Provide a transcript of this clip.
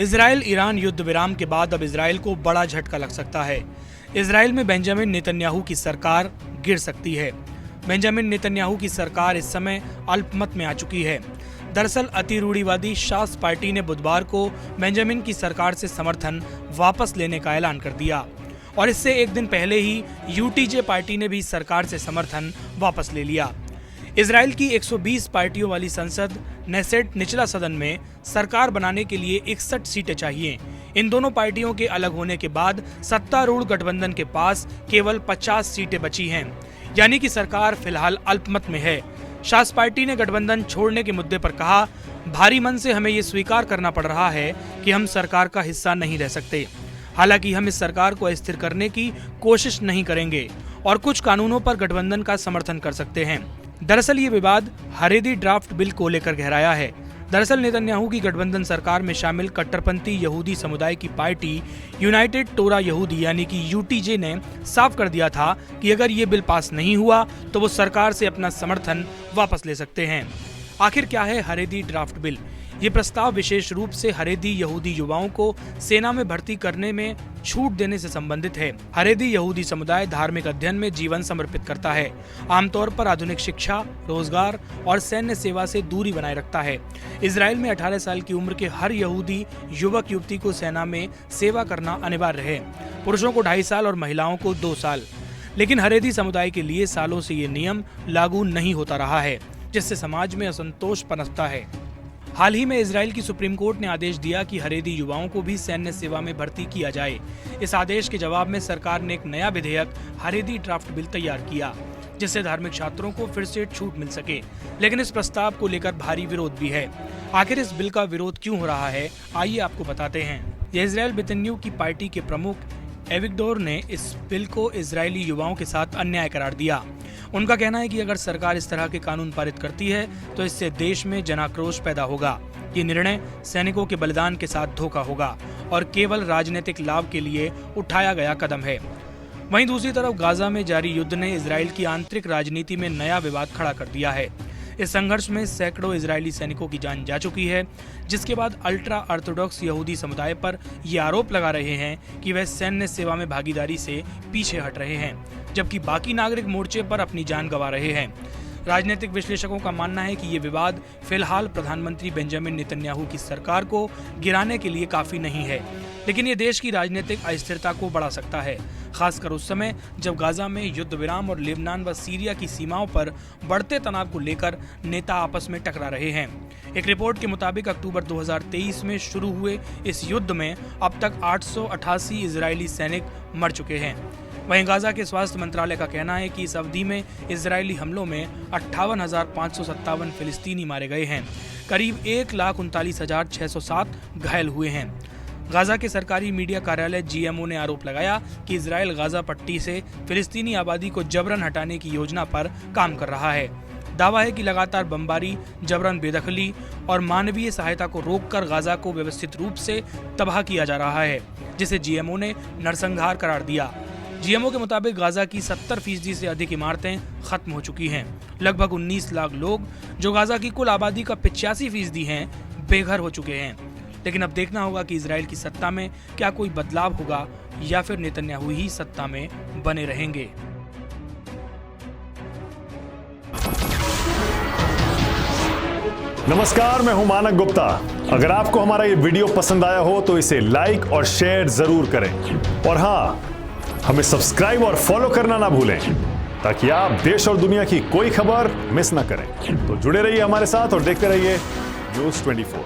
Israel Iran युद्ध विराम के बाद अब इजराइल को बड़ा झटका लग सकता है। इजराइल में बेंजामिन नेतन्याहू की सरकार गिर सकती है। बेंजामिन नेतन्याहू की सरकार इस समय अल्पमत में आ चुकी है। दरअसल अतिरूढ़िवादी शास पार्टी ने बुधवार को बेंजामिन की सरकार से समर्थन वापस लेने का ऐलान कर दिया और इससे एक दिन पहले ही यूटीजे पार्टी ने भी सरकार से समर्थन वापस ले लिया। इजराइल की 120 पार्टियों वाली संसद नेसेट निचला सदन में सरकार बनाने के लिए 61 सीटें चाहिए। इन दोनों पार्टियों के अलग होने के बाद सत्तारूढ़ गठबंधन के पास केवल 50 सीटें बची हैं, यानी कि सरकार फिलहाल अल्पमत में है। शास पार्टी ने गठबंधन छोड़ने के मुद्दे पर कहा, भारी मन से हमें ये स्वीकार करना पड़ रहा है कि हम सरकार का हिस्सा नहीं रह सकते। हालांकि हम इस सरकार को अस्थिर करने की कोशिश नहीं करेंगे और कुछ कानूनों पर गठबंधन का समर्थन कर सकते हैं। दरअसल ये विवाद हरेदी ड्राफ्ट बिल को लेकर गहराया है। दरअसल नेतन्याहू की गठबंधन सरकार में शामिल कट्टरपंथी यहूदी समुदाय की पार्टी यूनाइटेड टोरा यहूदी यानी कि यूटीजे ने साफ कर दिया था कि अगर ये बिल पास नहीं हुआ तो वो सरकार से अपना समर्थन वापस ले सकते हैं। आखिर क्या है हरेदी ड्राफ्ट बिल? ये प्रस्ताव विशेष रूप से हरेदी यहूदी युवाओं को सेना में भर्ती करने में छूट देने से संबंधित है। हरेदी यहूदी समुदाय धार्मिक अध्ययन में जीवन समर्पित करता है, आमतौर पर आधुनिक शिक्षा, रोजगार और सैन्य सेवा से दूरी बनाए रखता है। इजराइल में 18 साल की उम्र के हर यहूदी युवक युवती को सेना में सेवा करना अनिवार्य है। पुरुषों को 2.5 साल और महिलाओं को 2 साल। लेकिन हरेदी समुदाय के लिए सालों से ये नियम लागू नहीं होता रहा है, जिससे समाज में असंतोष पनपता है। हाल ही में इजराइल की सुप्रीम कोर्ट ने आदेश दिया कि हरेदी युवाओं को भी सैन्य सेवा में भर्ती किया जाए। इस आदेश के जवाब में सरकार ने एक नया विधेयक हरेदी ड्राफ्ट बिल तैयार किया, जिससे धार्मिक छात्रों को फिर से छूट मिल सके। लेकिन इस प्रस्ताव को लेकर भारी विरोध भी है। आखिर इस बिल का विरोध क्यों हो रहा है, आइए आपको बताते हैं। ये इजराइल बेतन्यू की पार्टी के प्रमुख एविगडोर ने इस बिल को इजरायली युवाओं के साथ अन्याय करार दिया। उनका कहना है कि अगर सरकार इस तरह के कानून पारित करती है तो इससे देश में जनाक्रोश पैदा होगा। ये निर्णय सैनिकों के बलिदान के साथ धोखा होगा और केवल राजनीतिक लाभ के लिए उठाया गया कदम है। वहीं दूसरी तरफ गाजा में जारी युद्ध ने इजराइल की आंतरिक राजनीति में नया विवाद खड़ा कर दिया है। इस संघर्ष में सैकड़ों इजरायली सैनिकों की जान जा चुकी है, जिसके बाद अल्ट्रा ऑर्थोडॉक्स यहूदी समुदाय पर ये आरोप लगा रहे हैं कि वह सैन्य सेवा में भागीदारी से पीछे हट रहे हैं, जबकि बाकी नागरिक मोर्चे पर अपनी जान गंवा रहे हैं। राजनीतिक विश्लेषकों का मानना है कि ये विवाद फिलहाल प्रधानमंत्री बेंजामिन नेतन्याहू की सरकार को गिराने के लिए काफी नहीं है, लेकिन ये देश की राजनीतिक अस्थिरता को बढ़ा सकता है, खासकर उस समय जब गाजा में युद्ध विराम और लेबनान व सीरिया की सीमाओं पर बढ़ते तनाव को लेकर नेता आपस में टकरा रहे हैं। एक रिपोर्ट के मुताबिक अक्टूबर 2023 में शुरू हुए इस युद्ध में अब तक 888 इजरायली सैनिक मर चुके हैं। वहीं गाजा के स्वास्थ्य मंत्रालय का कहना है कि इस अवधि में इजरायली हमलों में 58,557 फिलिस्तीनी मारे गए हैं। करीब 1,39,607 घायल हुए हैं। गाजा के सरकारी मीडिया कार्यालय GMO ने आरोप लगाया कि इजराइल गाजा पट्टी से फिलिस्तीनी आबादी को जबरन हटाने की योजना पर काम कर रहा है। दावा है कि लगातार बमबारी, जबरन बेदखली और मानवीय सहायता को रोककर गाजा को व्यवस्थित रूप से तबाह किया जा रहा है, जिसे GMO ने नरसंहार करार दिया। GMO के मुताबिक गाजा की 70% से अधिक इमारतें खत्म हो चुकी हैं। लगभग 19 लाख लोग, जो गाजा की कुल आबादी का 85% हैं, बेघर हो चुके हैं। लेकिन अब देखना होगा कि इजराइल की सत्ता में क्या कोई बदलाव होगा या फिर नेतन्याहू ही सत्ता में बने रहेंगे। नमस्कार, मैं हूं मानक गुप्ता। अगर आपको हमारा ये वीडियो पसंद आया हो तो इसे लाइक और शेयर जरूर करें और हाँ, हमें सब्सक्राइब और फॉलो करना ना भूलें ताकि आप देश और दुनिया की कोई खबर मिस ना करें। तो जुड़े रहिए हमारे साथ और देखते रहिए News 24।